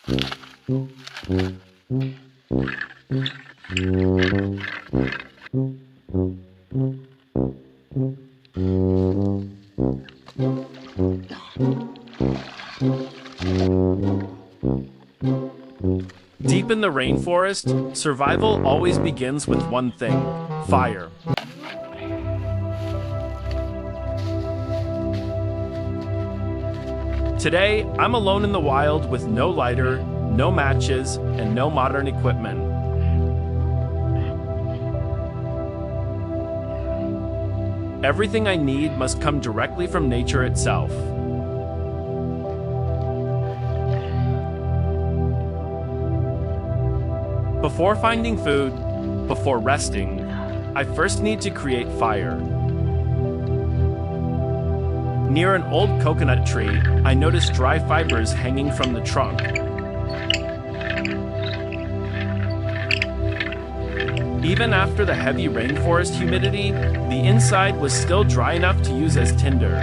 Deep in the rainforest, survival always begins with one thing: fire. Today, I'm alone in the wild with no lighter, no matches, and no modern equipment. Everything I need must come directly from nature itself. Before finding food, before resting, I first need to create fire. Near an old coconut tree, I noticed dry fibers hanging from the trunk. Even after the heavy rainforest humidity, the inside was still dry enough to use as tinder.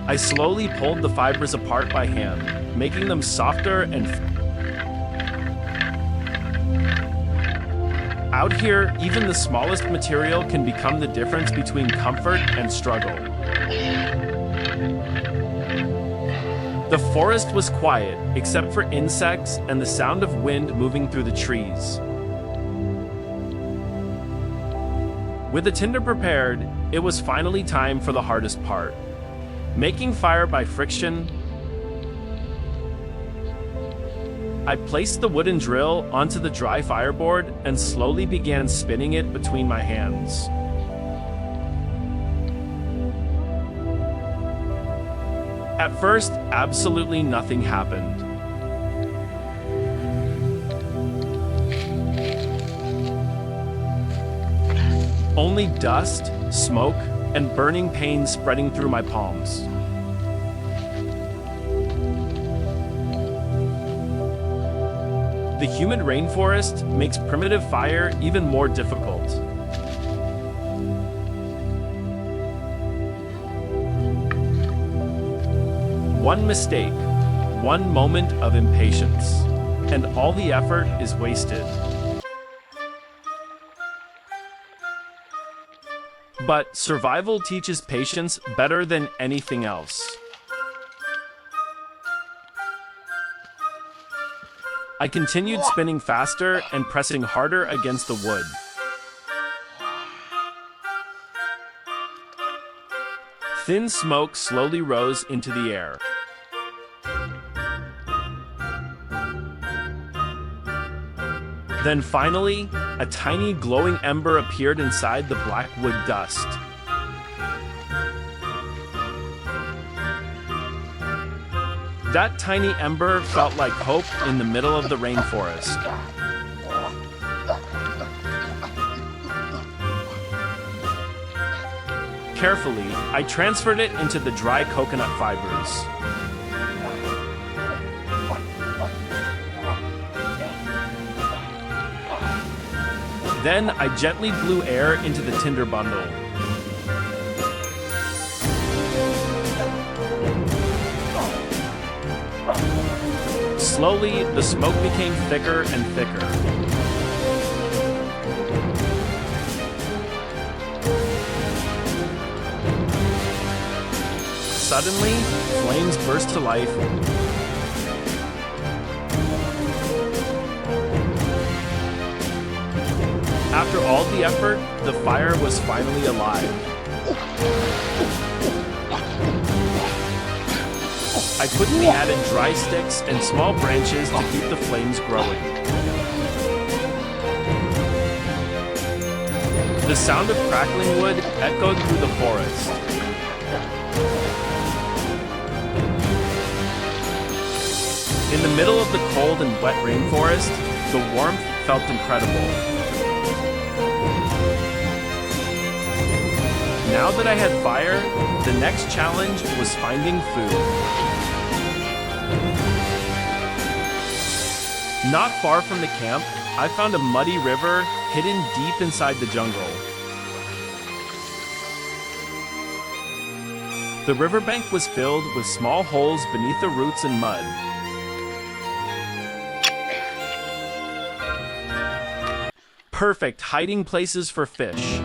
I slowly pulled the fibers apart by hand, making them softer and out here, even the smallest material can become the difference between comfort and struggle. The forest was quiet, except for insects and the sound of wind moving through the trees. With the tinder prepared, it was finally time for the hardest part: making fire by friction. I placed the wooden drill onto the dry fireboard and slowly began spinning it between my hands. At first, absolutely nothing happened. Only dust, smoke, and burning pain spreading through my palms. The humid rainforest makes primitive fire even more difficult. One mistake, one moment of impatience, and all the effort is wasted. But survival teaches patience better than anything else. I continued spinning faster and pressing harder against the wood. Thin smoke slowly rose into the air. Then finally, a tiny glowing ember appeared inside the black wood dust. That tiny ember felt like hope in the middle of the rainforest. Carefully, I transferred it into the dry coconut fibers. Then I gently blew air into the tinder bundle. Slowly, the smoke became thicker and thicker. Suddenly, flames burst to life. After all the effort, the fire was finally alive. I quickly added dry sticks and small branches to keep the flames growing. The sound of crackling wood echoed through the forest. In the middle of the cold and wet rainforest, the warmth felt incredible. Now that I had fire, the next challenge was finding food. Not far from the camp, I found a muddy river hidden deep inside the jungle. The riverbank was filled with small holes beneath the roots and mud. Perfect hiding places for fish.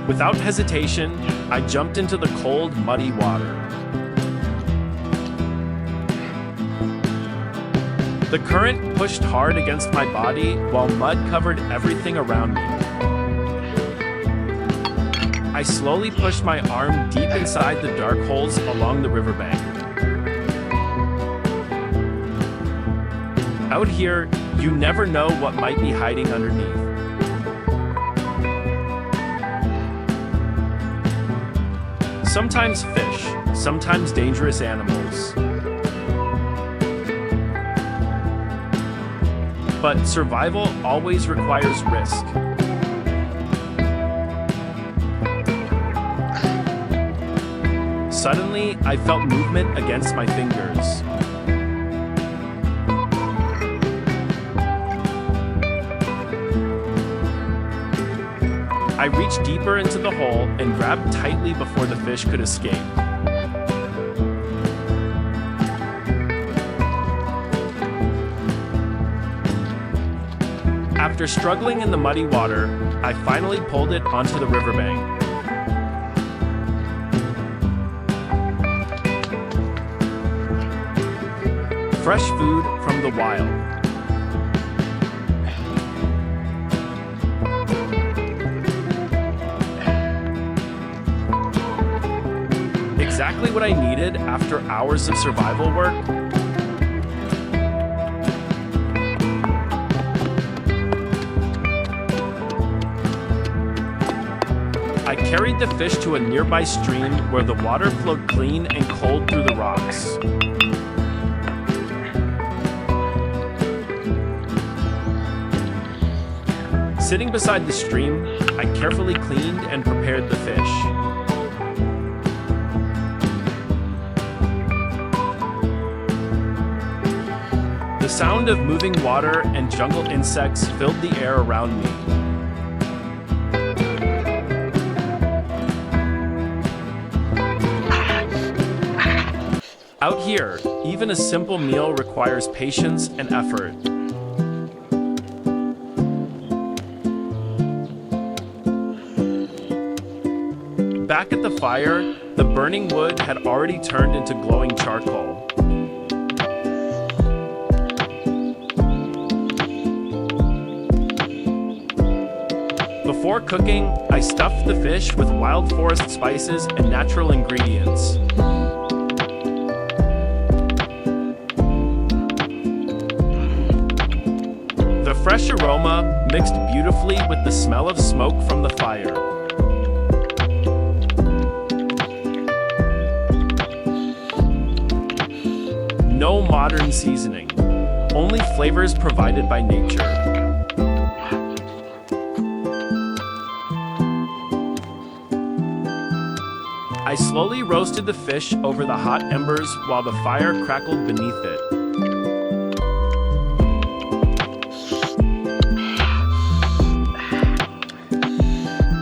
Without hesitation, I jumped into the cold, muddy water. The current pushed hard against my body while mud covered everything around me. I slowly pushed my arm deep inside the dark holes along the riverbank. Out here, you never know what might be hiding underneath. Sometimes fish, sometimes dangerous animals. But survival always requires risk. Suddenly, I felt movement against my fingers. I reached deeper into the hole and grabbed tightly before the fish could escape. After struggling in the muddy water, I finally pulled it onto the riverbank. Fresh food from the wild. Exactly what I needed after hours of survival work. I carried the fish to a nearby stream where the water flowed clean and cold through the rocks. Sitting beside the stream, I carefully cleaned and prepared the fish. The sound of moving water and jungle insects filled the air around me. Out here, even a simple meal requires patience and effort. Back at the fire, the burning wood had already turned into glowing charcoal. Before cooking, I stuffed the fish with wild forest spices and natural ingredients. The fresh aroma mixed beautifully with the smell of smoke from the fire. No modern seasoning, only flavors provided by nature. I slowly roasted the fish over the hot embers while the fire crackled beneath it.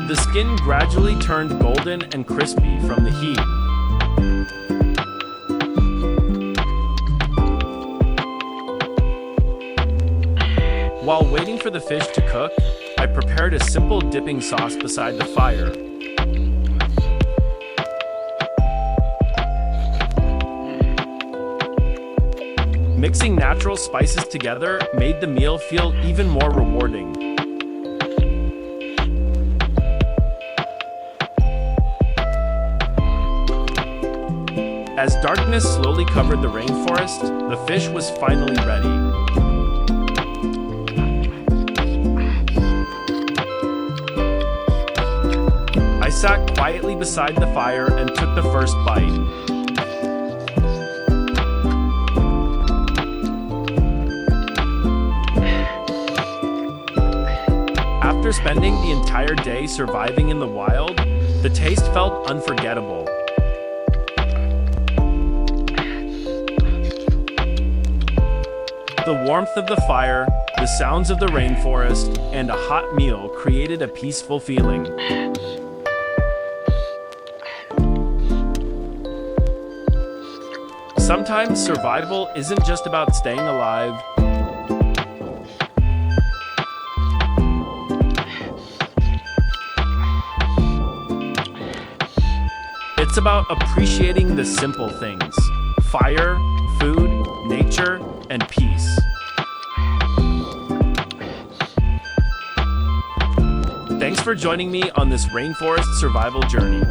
The skin gradually turned golden and crispy from the heat. While waiting for the fish to cook, I prepared a simple dipping sauce beside the fire. Mixing natural spices together made the meal feel even more rewarding. As darkness slowly covered the rainforest, the fish was finally ready. I sat quietly beside the fire and took the first bite. After spending the entire day surviving in the wild, the taste felt unforgettable. The warmth of the fire, The sounds of the rainforest and a hot meal created a peaceful feeling. Sometimes survival isn't just about staying alive. It's about appreciating the simple things: fire, food, nature, and peace. Thanks for joining me on this rainforest survival journey.